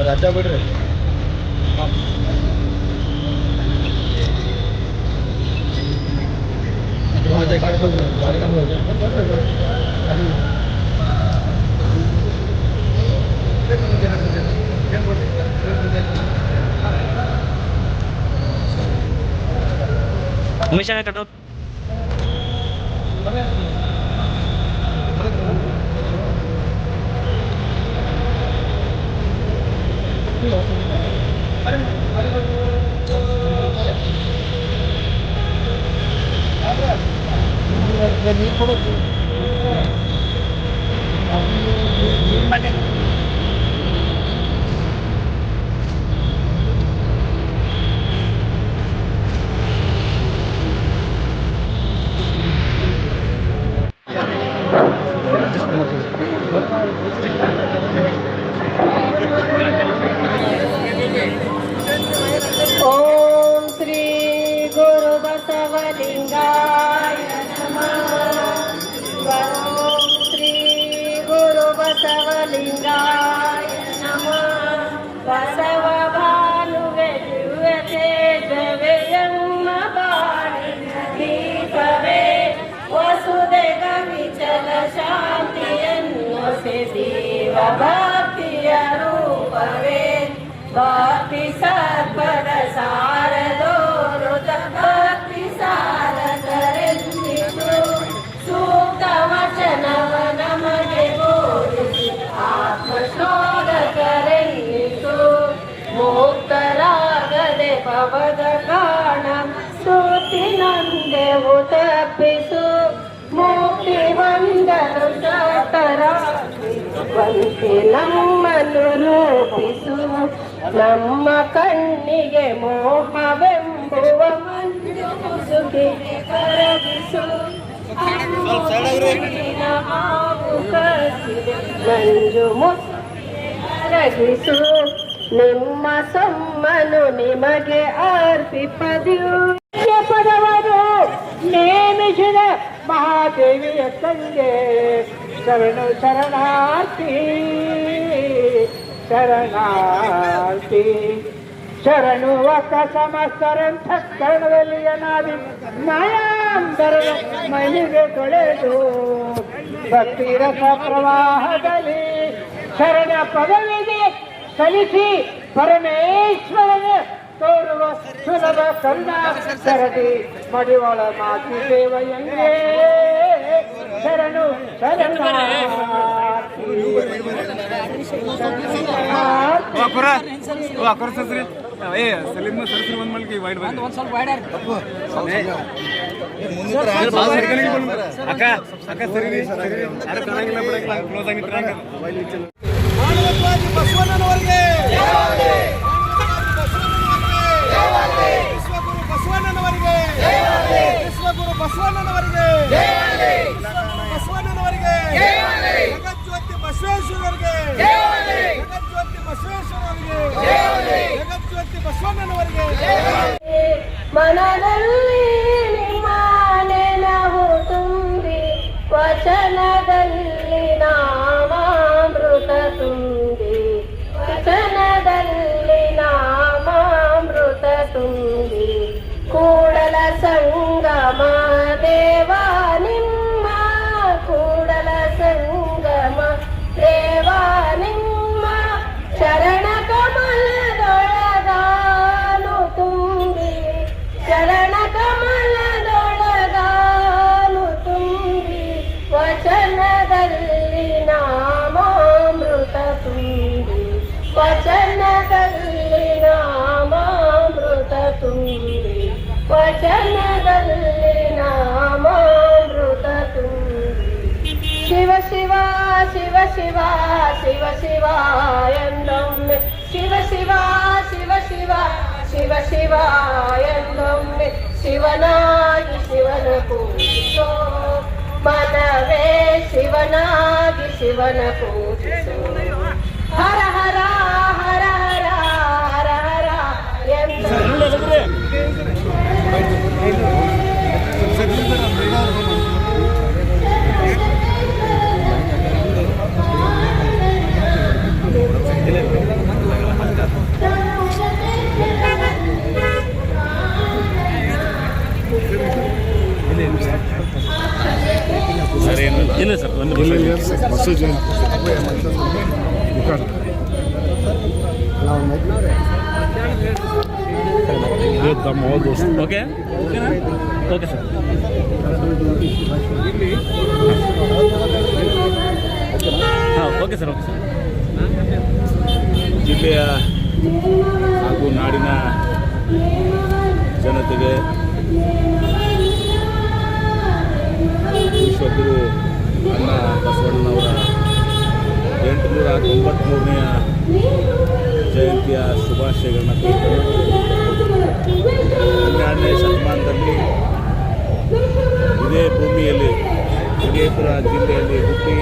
राजा बिड्री Umesh cut ओम श्री गुरु बसवलिंगाय नमः। ओम श्री गुरु बसवलिंगाय नमः। बसव भानुवे दिव्य तेज विजन्म बाणी दीपवे वसुदेव विचल शांति अन्नो से देव भक्तिय रूपवे भक्ति सत्पद सारदोरुत भक्ति सारदरिन्दिषु सूक्त वचनव नಮಗೆ ಬೋಧಿಸಿ ಆತ್ಮಶೋಧ ಕರೆನ್ನಿಸು ಮುಕ್ತರಾಗದೆ ಪವದ ಕಾಣ ಸ್ತುತಿನಂದೆವು ತಪ್ಪಿಸು ಮುಕ್ತಿ ಬಂದನು ಶತರ ಬಂತೆ ನಮ್ಮನ್ನು ರೂಪಿಸು ನಮ್ಮ ಕಣ್ಣಿಗೆ ಮೋಹವೆಂಬುವ ಮಂಜು ಮುಸುಕಿಗೆ ಕರಗಿಸು ಹಾವು ಕಸಿದೆ ಮಂಜು ಮುಸುಕಿಗೆ ಕರಗಿಸು ನಿಮ್ಮ ಸಮ್ಮನು ನಿಮಗೆ ಅರ್ಪಿಪದಿಯು ಪದವರು ನೇಮಿಸಿದ ಮಹಾದೇವಿಯ ತಂದೆ ಶರಣು ಶರಣಾರ್ಥಿ ಶರಣಾರ್ಥಿ ಶರಣು ವಕ ಸಮಸ್ತರಂತಃಕರಣದಲ್ಲಿ ಅನಾದಿ ನ್ಯಾಯಾಂತರದ ಮಹಿಗೆ ತೊಳೆದು ಭಕ್ತಿರಸ ಪ್ರವಾಹದಲ್ಲಿ ಶರಣ ಪದವಿಗೆ ಸಲ್ಲಿಸಿ ಪರಮೇಶ್ವರನ ತೋರುವ ಸುಲಭ ಕರುಣಾ ಸರದಿ ಮಡಿವಾಳ ಮಾತಿ ಸೇವೆಯಂಗೆ ಶರಣು ಬಸವಣ್ಣನವರಿಗೆ ವಿಶ್ವಗುರು ಬಸವಣ್ಣನವರಿಗೆ ಬಸವಣ್ಣನವರಿಗೆ ಜಗಜ್ಯೋತಿ ಬಸವೇಶ್ವರರಿಗೆ ಜಗಜ್ಯೋತಿ ಬಸವೇಶ್ವರ ವಚನದಲ್ಲಿ ನಾಮಾಮೃತ ತುಂಬಿ ವಚನದಲ್ಲಿ ನಾಮಾಮೃತ ತುಂಬಿ ಶಿವ ಶಿವ ಶಿವ ಶಿವ ಶಿವ ಶಿವ ಎಂದೊಮ್ಮೆ ಶಿವ ಶಿವ ಶಿವ ಶಿವ ಶಿವ ಶಿವ ಎಂದೊಮ್ಮೆ ಶಿವನಾಗಿ ಶಿವನ ಪೂಜಿಸೋ ಮನವೇ ಶಿವನಾಗಿ ಶಿವನ ಪೂಜಿಸೋ ಹರ ಹರ ಹರ ಹರ ಹರ ಹರ ಎಂದ ಇಲ್ಲ ಸರ್ ಒಂದು ಓಕೆ ಓಕೆ ಸರ್ ಹಾಂ ಓಕೆ ಸರ್ ಓಕೆ ಸರ್ ಜಿಲ್ಲೆಯ ಹಾಗೂ ನಾಡಿನ ಜನತೆಗೆ ವಿಶ್ವಗುರು ಅಣ್ಣ ಬಸವಣ್ಣನವರ 893ನೇ ಜಯಂತಿಯ ಶುಭಾಶಯಗಳನ್ನ ಕೋರ್ತಾರೆ. 12ನೇ ಶತಮಾನದಲ್ಲಿ ಇದೇ ಭೂಮಿಯಲ್ಲಿ ವಿಜಯಪುರ ಜಿಲ್ಲೆಯಲ್ಲಿ ಹುಟ್ಟಿ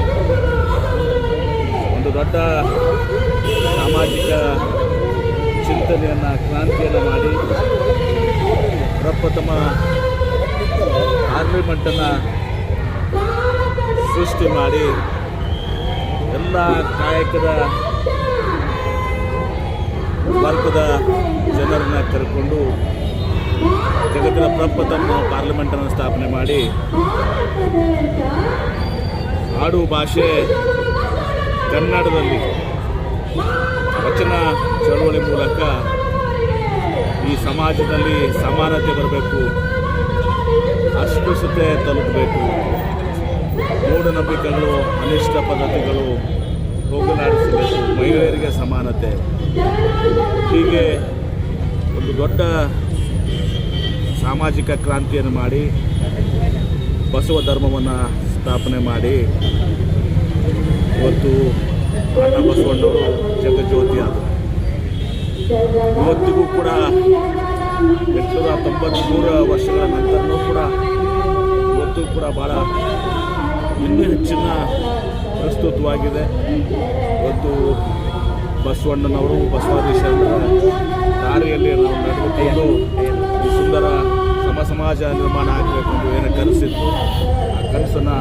ಒಂದು ದೊಡ್ಡ ಸಾಮಾಜಿಕ ಚಿಂತನೆಯನ್ನು ಕ್ರಾಂತಿಯನ್ನು ಮಾಡಿ ಪ್ರಪ್ರಥಮ ಪಾರ್ಲಿಮೆಂಟನ್ನು ಸೃಷ್ಟಿ ಮಾಡಿ ಎಲ್ಲ ಕಾಯಕದ ವರ್ಗದ ಜನರನ್ನು ಕರೆದುಕೊಂಡು ಜಗತ್ತಿನ ಪ್ರಪ್ರಥಮ ಪಾರ್ಲಿಮೆಂಟನ್ನು ಸ್ಥಾಪನೆ ಮಾಡಿ ಆಡು ಭಾಷೆ ಕನ್ನಡದಲ್ಲಿ ವಚನ ಚಳವಳಿ ಮೂಲಕ ಈ ಸಮಾಜದಲ್ಲಿ ಸಮಾನತೆ ಬರಬೇಕು, ಅಸ್ಪೃಶ್ಯತೆ ತಲುಪಬೇಕು, ಮೂಢನಂಬಿಕೆಗಳು ಅನಿಷ್ಟ ಪದ್ಧತಿಗಳು ಹೋಗಲಾಡಿಸಬೇಕು, ಮಹಿಳೆಯರಿಗೆ ಸಮಾನತೆ, ಹೀಗೆ ಒಂದು ದೊಡ್ಡ ಸಾಮಾಜಿಕ ಕ್ರಾಂತಿಯನ್ನು ಮಾಡಿ ಬಸವ ಧರ್ಮವನ್ನು ಸ್ಥಾಪನೆ ಮಾಡಿ ಇವತ್ತು ಅಣ್ಣ ಬಸವಣ್ಣವರು ಜಗಜ್ಯೋತಿ ಆದರು. ಇವತ್ತಿಗೂ ಕೂಡ 893 ವರ್ಷಗಳ ನಂತರನೂ ಕೂಡ ಇವತ್ತು ಕೂಡ ಭಾಳ ಇನ್ನೂ ಹೆಚ್ಚಿನ ಪ್ರಸ್ತುತವಾಗಿದೆ. ಇವತ್ತು ಬಸವಣ್ಣನವರು ಬಸವಾದೀಶರ ದಾರಿಯಲ್ಲಿ ನಾವು ನಡೆದುಕೊಂಡು ಈ ಸುಂದರ ಸಮಾಜ ನಿರ್ಮಾಣ ಆಗಬೇಕೆಂದು ಏನು ಕನಸಿತ್ತು, ಆ ಕನಸನ್ನು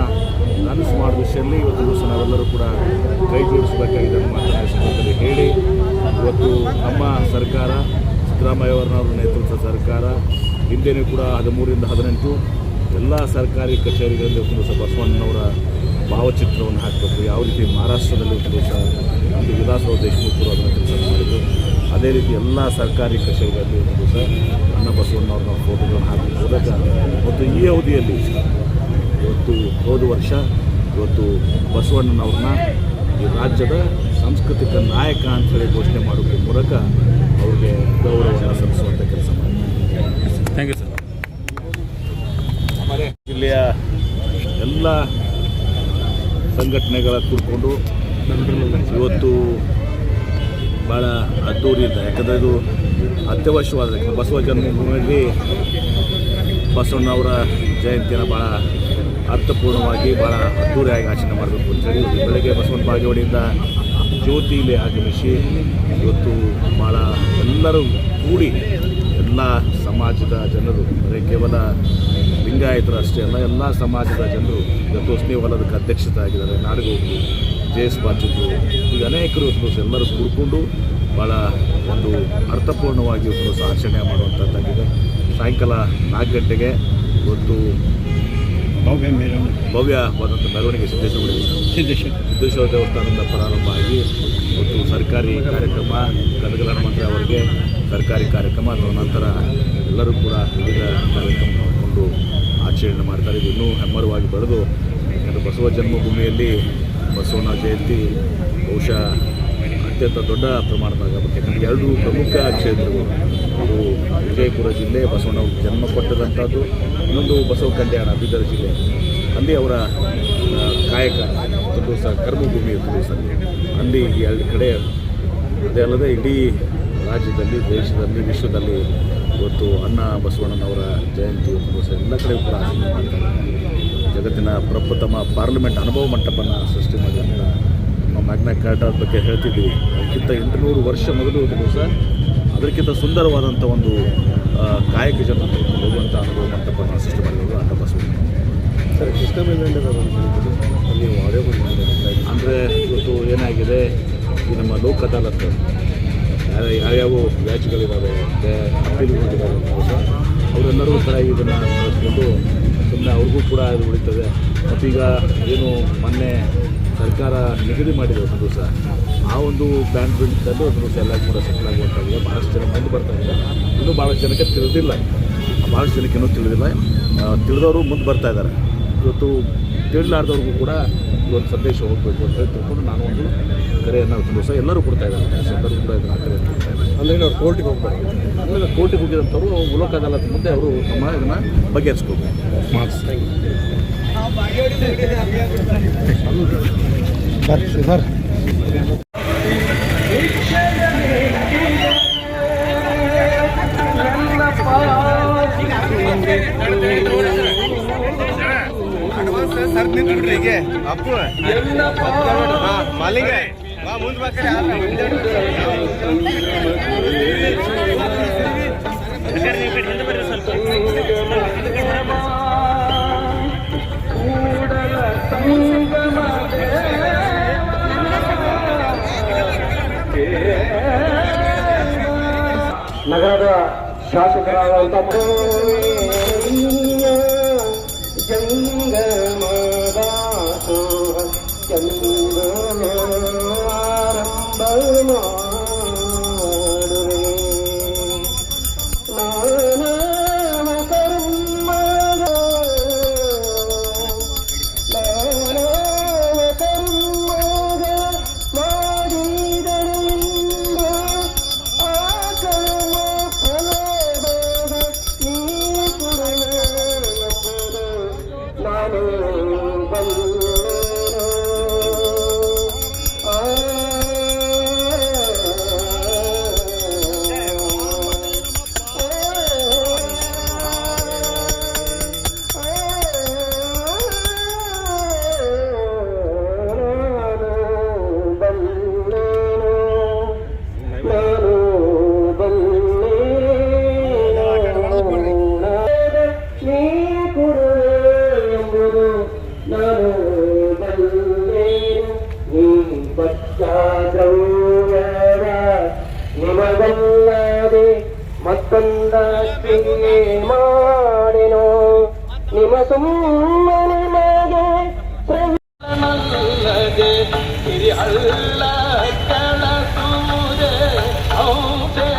ನನಸು ಮಾಡುವ ವಿಷಯದಲ್ಲಿ ಇವತ್ತು ದಿವಸ ನಾವೆಲ್ಲರೂ ಕೂಡ ಕೈ ಜೋಡಿಸಬೇಕಾಗಿದೆ ಅನ್ನೋ ಮಾತನ್ನು ಸಂದರ್ಭದಲ್ಲಿ ಹೇಳಿ, ಇವತ್ತು ನಮ್ಮ ಸರ್ಕಾರ ಸಿದ್ದರಾಮಯ್ಯವರನವರ ನೇತೃತ್ವದ ಸರ್ಕಾರ ಹಿಂದೆಯೂ ಕೂಡ 13ರಿಂದ 18 ಎಲ್ಲ ಸರ್ಕಾರಿ ಕಚೇರಿಗಳಲ್ಲಿ ಇವತ್ತು ದಿವಸ ಬಸವಣ್ಣನವರ ಭಾವಚಿತ್ರವನ್ನು ಹಾಕಬೇಕು. ಯಾವ ರೀತಿ ಮಹಾರಾಷ್ಟ್ರದಲ್ಲಿ ಇವತ್ತು ದಿವಸ ಒಂದು ವಿಲಾಸರಾವ್ ದೇಶಮುಖರು ಅದನ್ನು ಕೆಲಸ ಮಾಡಿದ್ದು, ಅದೇ ರೀತಿ ಎಲ್ಲ ಸರ್ಕಾರಿ ಕಚೇರಿಗಳಲ್ಲಿ ಇವತ್ತು ದಿವಸ ಅಣ್ಣ ಬಸವಣ್ಣವ್ರನ್ನ ಫೋಟೋಗಳನ್ನು ಹಾಕುವ ಮೂಲಕ ಮತ್ತು ಈ ಅವಧಿಯಲ್ಲಿ ಇವತ್ತು ಹೋದ ವರ್ಷ ಇವತ್ತು ಬಸವಣ್ಣನವ್ರನ್ನ ಈ ರಾಜ್ಯದ ಸಾಂಸ್ಕೃತಿಕ ನಾಯಕ ಅಂತೇಳಿ ಘೋಷಣೆ ಮಾಡೋದ್ರ ಮೂಲಕ ಅವ್ರಿಗೆ ಗೌರವವನ್ನು ಸಲ್ಲಿಸುವಂಥ ಕೆಲಸ ಮಾಡಿದ್ದಾರೆ. Thank you sir. ಜಿಲ್ಲೆಯ ಎಲ್ಲ ಸಂಘಟನೆಗಳ ಕೂಡಿಕೊಂಡು ಇವತ್ತು ಭಾಳ ಅದ್ದೂರಿಯಿಂದ, ಯಾಕಂದರೆ ಇದು ಅತ್ಯವಶ್ಯವಾದ ಬಸವ ಜನ್ಮಭೂಮಿಯಲ್ಲಿ ಬಸವಣ್ಣವರ ಜಯಂತಿಯನ್ನು ಭಾಳ ಅರ್ಥಪೂರ್ಣವಾಗಿ ಭಾಳ ಅದ್ದೂರಿಯಾಗಿ ಆಚರಣೆ ಮಾಡಬೇಕು ಅಂತೇಳಿ ಬೆಳಗ್ಗೆ ಬಸವಣ್ಣ ಬಾಗೇವಾಡಿಯಿಂದ ಜ್ಯೋತಿ ಇಲ್ಲಿ ಆಗಮಿಸಿ ಇವತ್ತು ಭಾಳ ಎಲ್ಲರೂ ಕೂಡಿ ಎಲ್ಲ ಸಮಾಜದ ಜನರು, ಅಂದರೆ ಕೇವಲ ಲಿಂಗಾಯತರು ಅಷ್ಟೇ ಅಲ್ಲ, ಎಲ್ಲ ಸಮಾಜದ ಜನರು ಇವತ್ತು ಹೊಲದಕ್ಕೆ ಅಧ್ಯಕ್ಷತೆ ಆಗಿದ್ದಾರೆ. ನಾಡಗೌಡರು, ಜೆ.ಎಸ್. ಪಾಟೀಲರು, ಈಗ ಅನೇಕರು ಎಲ್ಲರೂ ಕೂಡಿಕೊಂಡು ಭಾಳ ಒಂದು ಅರ್ಥಪೂರ್ಣವಾಗಿ ಇವತ್ತು ಆಚರಣೆ ಮಾಡುವಂಥದ್ದಾಗಿದೆ. ಸಾಯಂಕಾಲ 4 ಗಂಟೆಗೆ ಇವತ್ತು ಭವ್ಯವಾದಂಥ ಮೆರವಣಿಗೆ ಸಿದ್ದೇಶ್ವರ ದೇವಸ್ಥಾನದಿಂದ ಪ್ರಾರಂಭ ಆಗಿ ಇವತ್ತು ಸರ್ಕಾರಿ ಕಾರ್ಯಕ್ರಮ, ಗದಗಲ ಹನುಮಂತರಾವ್ ಅವರಿಗೆ ಸರ್ಕಾರಿ ಕಾರ್ಯಕ್ರಮ, ಅದರ ನಂತರ ಎಲ್ಲರೂ ಕೂಡ ವಿವಿಧ ಕಾರ್ಯಕ್ರಮ ಮಾಡಿಕೊಂಡು ಆಚರಣೆ ಮಾಡ್ತಾರೆ. ಇದು ಇನ್ನೂ ಹೆಮ್ಮರವಾಗಿ ಬೆಳೆದು, ಯಾಕಂದರೆ ಬಸವ ಜನ್ಮಭೂಮಿಯಲ್ಲಿ ಬಸವಣ್ಣ ಜಯಂತಿ ಬಹುಶಃ ಅತ್ಯಂತ ದೊಡ್ಡ ಪ್ರಮಾಣದಾಗ ಆಗಬೇಕು. ಯಾಕಂದರೆ ಎರಡು ಪ್ರಮುಖ ಕ್ಷೇತ್ರಗಳು, ಅದು ವಿಜಯಪುರ ಜಿಲ್ಲೆ ಬಸವಣ್ಣ ಜನ್ಮ ಕೊಟ್ಟದಂಥದ್ದು, ಇನ್ನೊಂದು ಬಸವ ಕಲ್ಯಾಣ ಬೀದರ್ ಜಿಲ್ಲೆ, ಅಲ್ಲಿ ಅವರ ಕಾಯಕ ಒಂದು ಸಹ ಕರ್ಮಭೂಮಿ ಇತ್ತು ಅಲ್ಲಿ. ಅಲ್ಲಿ ಎರಡು ಕಡೆ ಅದೇ ಅಲ್ಲದೆ ಇಡೀ ರಾಜ್ಯದಲ್ಲಿ, ದೇಶದಲ್ಲಿ, ವಿಶ್ವದಲ್ಲಿ ಇವತ್ತು ಅಣ್ಣ ಬಸವಣ್ಣನವರ ಜಯಂತಿ ಒಂದು ಸಹ ಎಲ್ಲ ಕಡೆ ಕೂಡ ಆಚರಣೆ ಮಾಡ್ತಾರೆ. ಜಗತ್ತಿನ ಪ್ರಪ್ರಥಮ ಪಾರ್ಲಿಮೆಂಟ್ ಅನುಭವ ಮಂಟಪನ ಸೃಷ್ಟಿ ಮಾಡಿದಂಥ ನಮ್ಮ ಮ್ಯಾಗ್ನಾ ಕಾರ್ಟಾ ಬಗ್ಗೆ ಹೇಳ್ತಿದ್ದೀವಿ. ಅದಕ್ಕಿಂತ 800 ವರ್ಷ ಮೊದಲು ದಿವಸ ಅದಕ್ಕಿಂತ ಸುಂದರವಾದಂಥ ಒಂದು ಕಾಯಕ ಜನ ಹೋಗುವಂಥ ಅನುಭವ ಮಂಟಪನ ಸೃಷ್ಟಿ ಮಾಡಿರೋದು ಅಣ್ಣ ಬಸವಣ್ಣ. ಸರ್, ಕೃಷ್ಣ ಅಲ್ಲಿ ಆಡಿಯೋ ಅಂದರೆ ಇವತ್ತು ಏನಾಗಿದೆ, ಈ ನಮ್ಮ ಲೋಕ್ ಅದಾಲತ್ ಯಾವ್ಯಾವ ವ್ಯಾಜ್ಗಳಿದ್ದಾವೆ, ಅಪೀಲ್ಗಳಿದ್ದಾವೆ, ಅವರೆಲ್ಲರೂ ಕೂಡ ಇದನ್ನು ಕಳಿಸ್ಕೊಂಡು ಸುಮ್ಮನೆ ಅವ್ರಿಗೂ ಕೂಡ ಇದು ಉಳಿತದೆ. ಮತ್ತೀಗ ಏನು ಮೊನ್ನೆ ಸರ್ಕಾರ ನಿಗದಿ ಮಾಡಿದೆ ಒಂದು ದಿವಸ, ಆ ಒಂದು ಬ್ಯಾಂಡ್ ಬಿಲ್ಡಲ್ಲೂ ಒಂದು ದಿವಸ ಎಲ್ಲ ಕೂಡ ಸೆಟ್ಲ್ ಆಗುವಂತಾಗಿದೆ. ಭಾಳಷ್ಟು ಜನ ಮುಂದೆ ಬರ್ತಾಯಿದೆ. ಇನ್ನೂ ಭಾಳಷ್ಟು ಜನಕ್ಕೆ ತಿಳಿದಿಲ್ಲ, ಭಾಳಷ್ಟು ಜನಕ್ಕೆ ಇನ್ನೂ ತಿಳಿದಿಲ್ಲ. ತಿಳಿದವರು ಮುಂದೆ ಬರ್ತಾ ಇದ್ದಾರೆ. ಇವತ್ತು ತಿಳಿಲಾರ್ದವ್ರಿಗೂ ಕೂಡ ಇವತ್ತು ಸಂದೇಶ ಹೋಗಬೇಕು ಅಂತ ಹೇಳಿ ತಿಳ್ಕೊಂಡು ನಾನು ಒಂದು ಕರೆಯನ್ನು ದಿವಸ ಎಲ್ಲರೂ ಕೊಡ್ತಾ ಇದ್ದಾರೆ. ಎಲ್ಲರೂ ಕೂಡ ಇದನ್ನು ಕರೆಯನ್ನು ಕೊಡ್ತಾ ಇದ್ದಾರೆ. ಅಂದರೆ ಅವ್ರು ಕೋರ್ಟಿಗೆ ಹೋಗ್ತಾರೆ. ಆಮೇಲೆ ಕೋರ್ಟಿಗೆ ಹೋಗಿದಂಥವ್ರು ಲೋಕ ಅದಾಲತ್ ಮುಂದೆ ಅವರು ನಮ್ಮ ಇದನ್ನು ಬಗೆಹರಿಸ್ಕೋಬೇಕು. ಸರ್ ಸರ್ ನಿಂತ್ಬಿಡ್ರಿ ಹೀಗೆ ಅಪ್ಪು ಮಾಲಿಂಗೆ ಬಾ ಮುಂದೆ ಬಾಕಡೆ ನಗರದ ಶಾಸಕರಾದಂಥ ಜಂಗಮದಾಸೋ ಚಂದ್ರಮಾರಂಭ ಮಾಡುವೆ ನಾನವ ಕರ್ಮದ ಮಾಡಿದರಿಂದ ಆ ಕರ್ಮ ಫಲದ ನೀ ಕೊಡುವುದು ನಾನು ಬಂದು ನಿಮಗಲ್ಲದೆ ಮತ್ತೊಂದಕ್ಕೆ ಮಾಡಿನೋ ನಿಮ್ಮ ಸುಮ್ಮನೆ ನಲ್ಲದೆ ಹಿರಿ ಅಲ್ಲ ಕಳಸುವುದೇ ಔಷೇ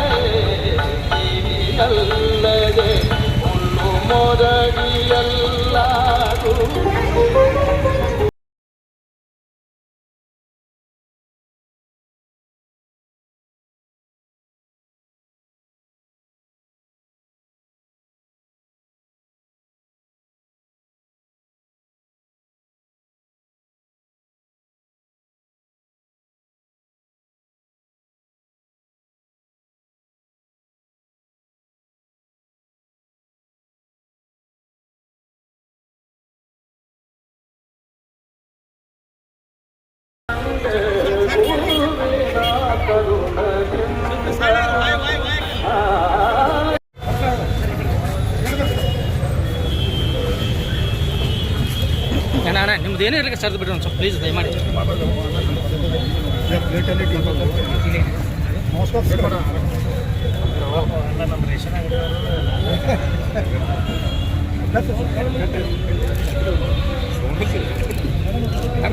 ಅಲ್ಲದೆ ಹುಲ್ಲು ಮೊದಲಿಯಲ್ಲಾದು. ಅಣ್ಣ ನಿಮ್ದು ಏನೇ ಇರಲಿಕ್ಕೆ ಸರ್ದು ಬಿಡ್ರಿ ಒಂದು ಸ್ವಲ್ಪ ಪ್ಲೀಸ್ ದಯಮಾಡಿ.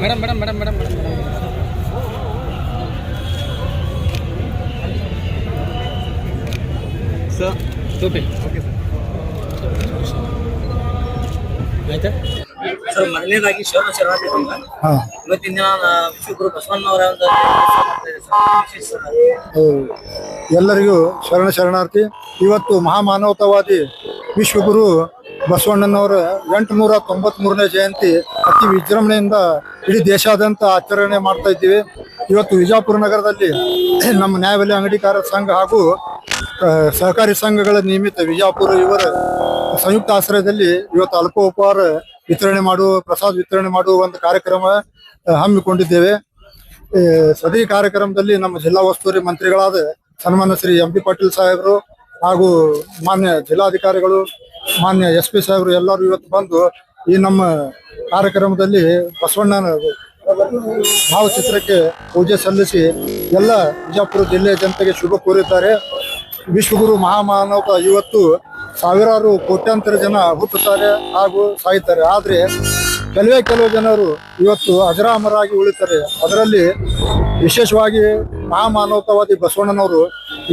Madam madam madam madam madam sir ಟೋಪಿ ಓಕೆ ಸರ್ ಆಯ್ತಾ ಸರ್ ಮೊದಲನೇದಾಗಿ ಶರಣ ಇವತ್ತಿನ ದಿನ ವಿಶ್ವಗುರು ಬಸವಣ್ಣವರ ಒಂದು ವಿಶೇಷ ಸರ್. ಎಲ್ಲರಿಗೂ ಶರಣಾರ್ಥಿ. ಇವತ್ತು ಮಹಾಮಾನವತಾವಾದಿ ವಿಶ್ವಗುರು ಬಸವಣ್ಣನವರ 893ನೇ ಜಯಂತಿ ಅತಿ ವಿಜೃಂಭಣೆಯಿಂದ ಇಡೀ ದೇಶಾದ್ಯಂತ ಆಚರಣೆ ಮಾಡ್ತಾ ಇದ್ದೀವಿ. ಇವತ್ತು ವಿಜಯಪುರ ನಗರದಲ್ಲಿ ನಮ್ಮ ನ್ಯಾಯಬೆಲೆ ಅಂಗಡಿಕಾರ ಸಂಘ ಹಾಗೂ ಸಹಕಾರಿ ಸಂಘಗಳ ನಿಮಿತ್ತ ವಿಜಯಪುರ ಇವರ ಸಂಯುಕ್ತ ಆಶ್ರಯದಲ್ಲಿ ಇವತ್ತು ಅಲ್ಪೋಪಹಾರ ವಿತರಣೆ ಮಾಡುವ ಪ್ರಸಾದ ವಿತರಣೆ ಮಾಡುವ ಒಂದು ಕಾರ್ಯಕ್ರಮ ಹಮ್ಮಿಕೊಂಡಿದ್ದೇವೆ. ಸದರಿ ಕಾರ್ಯಕ್ರಮದಲ್ಲಿ ನಮ್ಮ ಜಿಲ್ಲಾ ಉಸ್ತುವಾರಿ ಮಂತ್ರಿಗಳಾದ ಸನ್ಮಾನ್ಯ ಶ್ರೀ ಎಂ ಪಿ ಪಾಟೀಲ್ ಸಾಹೇಬರು ಹಾಗೂ ಮಾನ್ಯ ಜಿಲ್ಲಾಧಿಕಾರಿಗಳು, ಮಾನ್ಯ SP ಸಾಹೇಬರು ಎಲ್ಲರೂ ಇವತ್ತು ಬಂದು ಈ ನಮ್ಮ ಕಾರ್ಯಕ್ರಮದಲ್ಲಿ ಬಸವಣ್ಣನ ಭಾವಚಿತ್ರಕ್ಕೆ ಪೂಜೆ ಸಲ್ಲಿಸಿ ಎಲ್ಲ ವಿಜಯಪುರ ಜಿಲ್ಲೆಯ ಜನತೆಗೆ ಶುಭ ಕೋರಿದ್ದಾರೆ. ವಿಶ್ವಗುರು ಮಹಾಮಾನವ ಇವತ್ತು ಸಾವಿರಾರು ಕೋಟ್ಯಾಂತರ ಜನ ಹುಟ್ಟುತ್ತಾರೆ ಹಾಗೂ ಸಾಯ್ತಾರೆ. ಆದರೆ ಕೆಲವು ಜನರು ಇವತ್ತು ಅಜರಾಮರಾಗಿ ಉಳಿತಾರೆ. ಅದರಲ್ಲಿ ವಿಶೇಷವಾಗಿ ಮಹಾಮಾನವತಾವಾದಿ ಬಸವಣ್ಣನವರು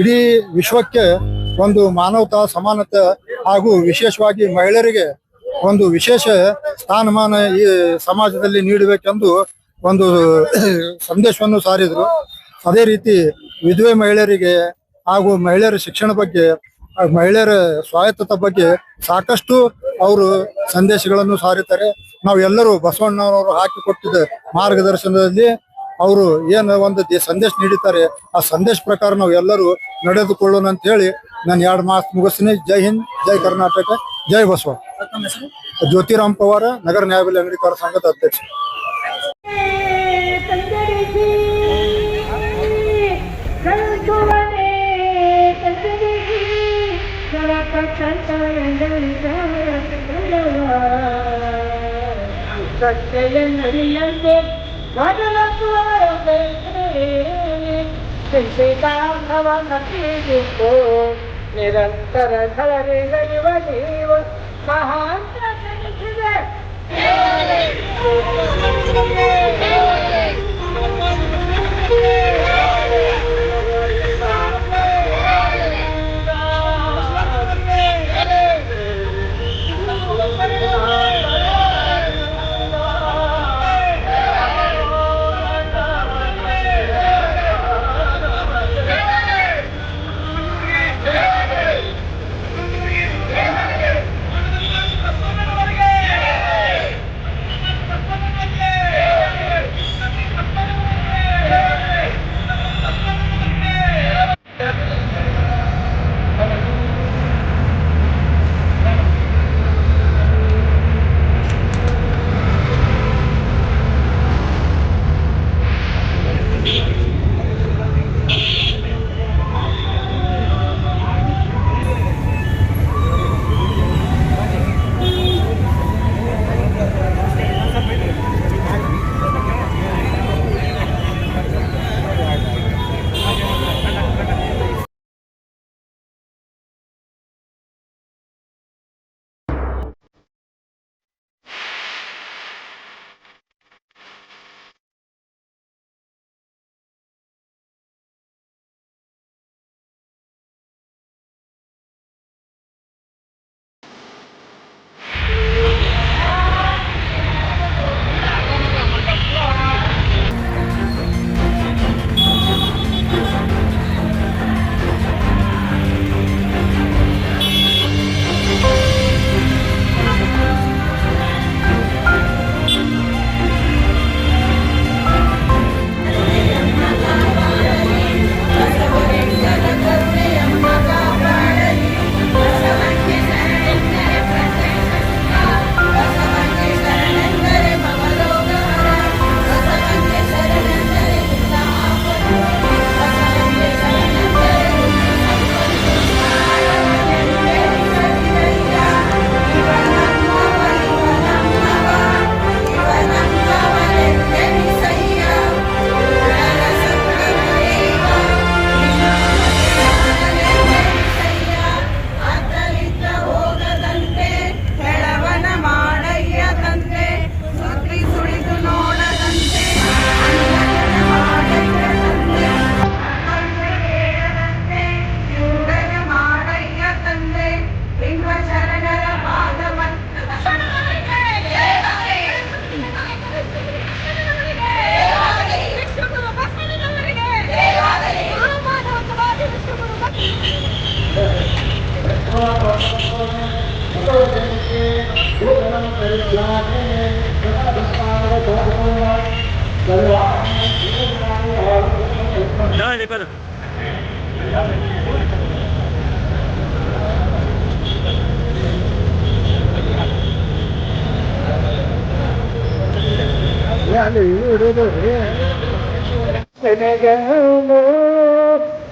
ಇಡೀ ವಿಶ್ವಕ್ಕೆ ಒಂದು ಮಾನವತಾ ಸಮಾನತೆ ಹಾಗೂ ವಿಶೇಷವಾಗಿ ಮಹಿಳೆಯರಿಗೆ ಒಂದು ವಿಶೇಷ ಸ್ಥಾನಮಾನ ಈ ಸಮಾಜದಲ್ಲಿ ನೀಡಬೇಕೆಂದು ಒಂದು ಸಂದೇಶವನ್ನು ಸಾರಿದರು. ಅದೇ ರೀತಿ ವಿಧವೆ ಮಹಿಳೆಯರಿಗೆ ಹಾಗೂ ಮಹಿಳೆಯರ ಶಿಕ್ಷಣ ಬಗ್ಗೆ, ಮಹಿಳೆಯರ ಸ್ವಾಯತ್ತತೆ ಬಗ್ಗೆ ಸಾಕಷ್ಟು ಅವರು ಸಂದೇಶಗಳನ್ನು ಸಾರುತ್ತಾರೆ. ನಾವು ಎಲ್ಲರೂ ಬಸವಣ್ಣನವರು ಹಾಕಿಕೊಟ್ಟಿದ್ದ ಮಾರ್ಗದರ್ಶನದಲ್ಲಿ ಅವರು ಏನು ಒಂದು ಸಂದೇಶ ನೀಡುತ್ತಾರೆ, ಆ ಸಂದೇಶ ಪ್ರಕಾರ ನಾವು ಎಲ್ಲರೂ ನಡೆದುಕೊಳ್ಳೋಣ ಅಂತ ಹೇಳಿ ನಾನು 2 ಮಾತು ಮುಗಿಸ್ತೀನಿ. ಜೈ ಹಿಂದ್, ಜೈ ಕರ್ನಾಟಕ, ಜೈ ಬಸವ. ಜ್ಯೋತಿರಾಮ್ ಪವಾರ, ನಗರ ನ್ಯಾಯಬೆಲೆ ಅಂಗಡಿಕಾರ ಸಂಘದ ಅಧ್ಯಕ್ಷ. ನಿರಂತರ ಧರಿಗಲಿವ ನೀವು ಮಹಾನ್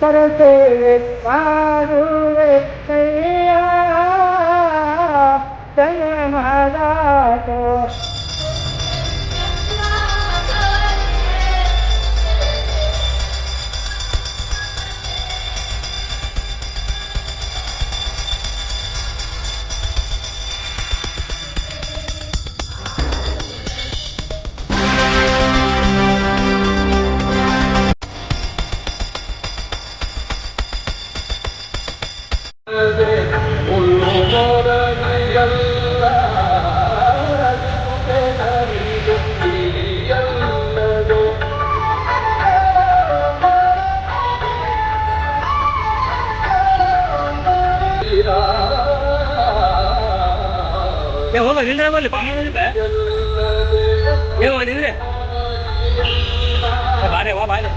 ಕರತೆ ಮಾರುವೆ ಕೈಯ ಜಯಮದಾತೋ ಹೋಗ ನಿಂದ್ರೆ ಬರಲಿ ನಿಂದ್ರೆ ಬಾರೆ ವಾ ಬಾರೆ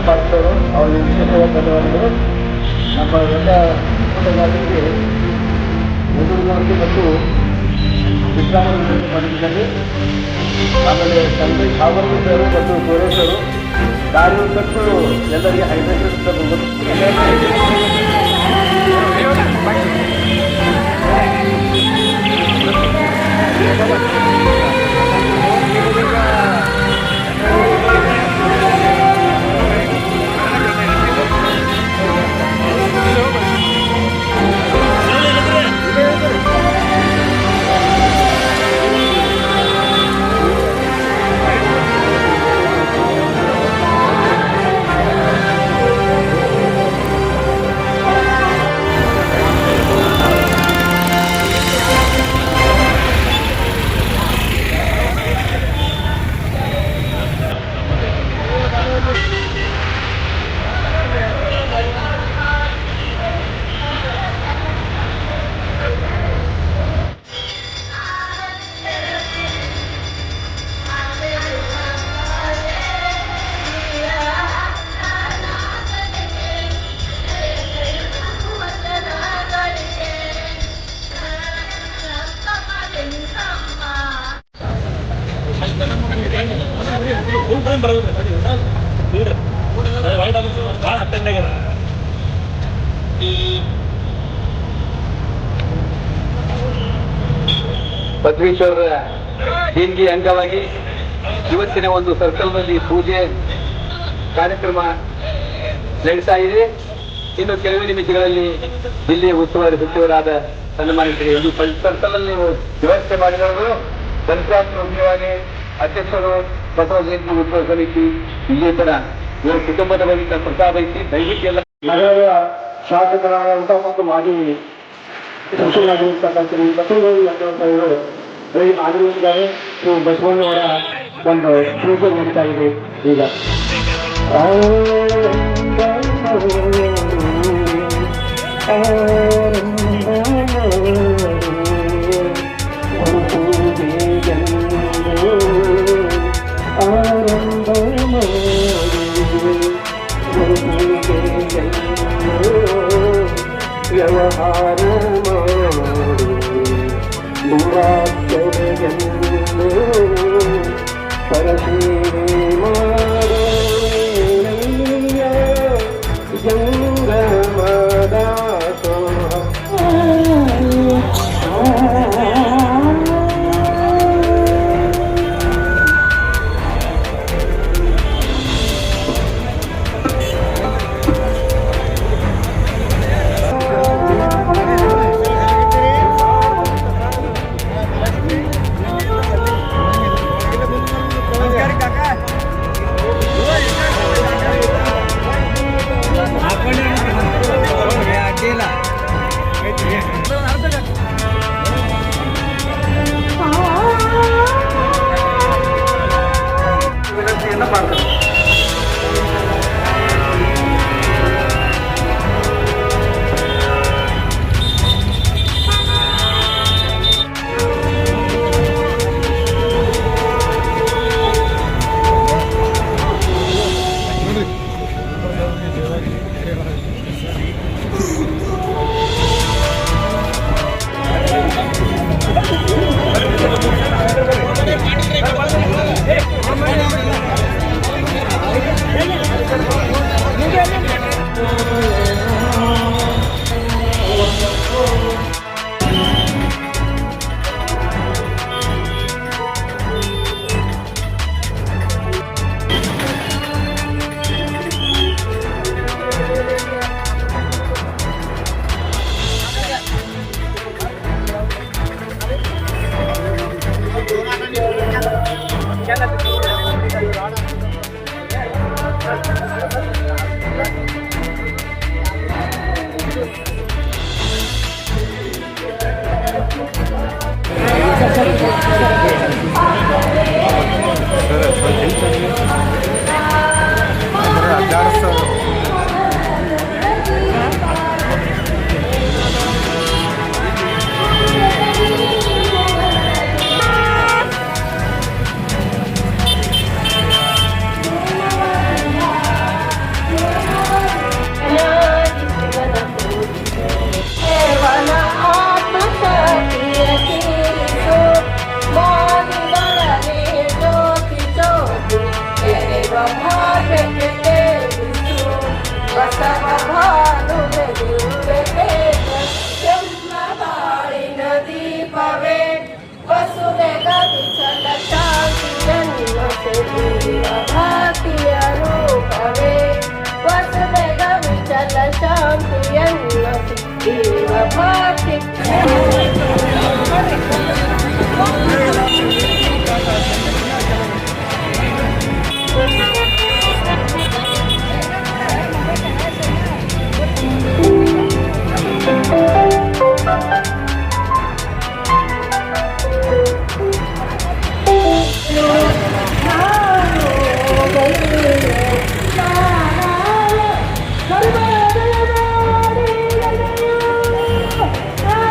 ಪಾಲಿಸೋರು ಅವರಿಗೆ ವಿಶೇಷವಾದ ಧನ್ಯವಾದಗಳು. ನಮ್ಮ ಎಲ್ಲ ತೋಟಗಾರರಿಗೆ ಎದುರುಗಾರಿಕೆ ಮತ್ತು ವಿಶ್ರಾಮ ಮಾಡಿದ್ದಾರೆ. ಆಮೇಲೆ ತಂದೆ ಸಾಗರರು ಮತ್ತು ಗೋರೇಶರು ದಾರಿ ಉದ್ದಕ್ಕೂ ಎಲ್ಲರಿಗೆ ಹೈಡ್ರೇಷನ್ ಬಸವೇಶ್ವರರ ದೇಣಿಗೆ ಅಂಗವಾಗಿ ಇವತ್ತಿನ ಒಂದು ಸರ್ಕಲ್ನಲ್ಲಿ ಪೂಜೆ ಕಾರ್ಯಕ್ರಮ ನಡೆಸ್ತಾ ಇದೆ. ಇನ್ನು ಕೆಲವೇ ನಿಮಿಷಗಳಲ್ಲಿ ಜಿಲ್ಲೆಯ ಉಸ್ತುವಾರಿ ಸಚಿವರಾದ ಸನ್ಮಾನಿತರಿಗೆ ಒಂದು ಸರ್ಕಲ್ ಅಲ್ಲಿ ವ್ಯವಸ್ಥೆ ಮಾಡಿದವರು ಸಂಕ್ರಾಂತಿ ಮುಖ್ಯವಾಗಿ ಅಧ್ಯಕ್ಷರು ಬಸವ ಜಯಂತಿ ಉತ್ಸವ ಸಮಿತಿ ಇಲ್ಲಿತರ ಇವರ ಕುಟುಂಬದ ಬಗ್ಗೆ ಪ್ರಸ್ತಾಪ ಐತಿ. ದಯವಿಟ್ಟು ಎಲ್ಲ ಶಾಸಕರಾದಂಥ ಮತ್ತು ಮಾಜಿ ಸಚಿವರಾಗಿರ್ತಕ್ಕಂಥ ಬಸವರಾಜ ಅನ್ನುವಂಥವರು ಆಗಲಿದ್ದಾರೆ. ಬಸವಣ್ಣವರ ಒಂದು ಪೂಜೆ ನಡೀತಾ ಇದೆ ಈಗ. ವ್ಯವಹಾರ ಮಾಡಿ ದುರಾಚರಣೆಯನ್ನು ಪರಸೇವೆ ಮಾಡಯ್ಯ ಜಂಗಮದಾಸೋ.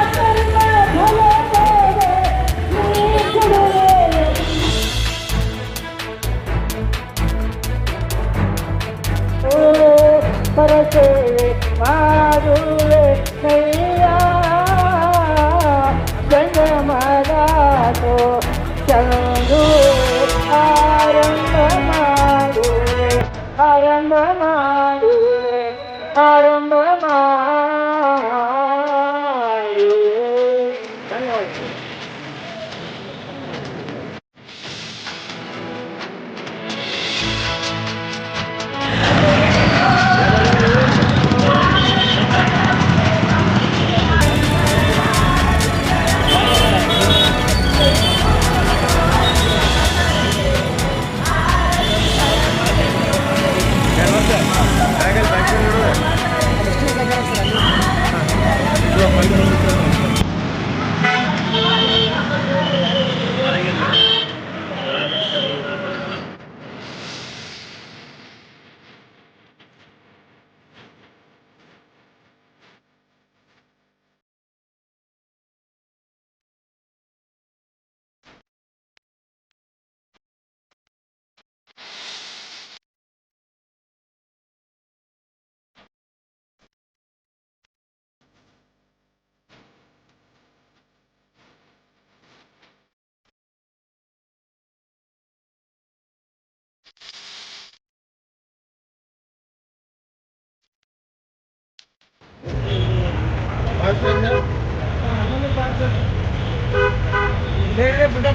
ಸರ್ವ ಬಿಡ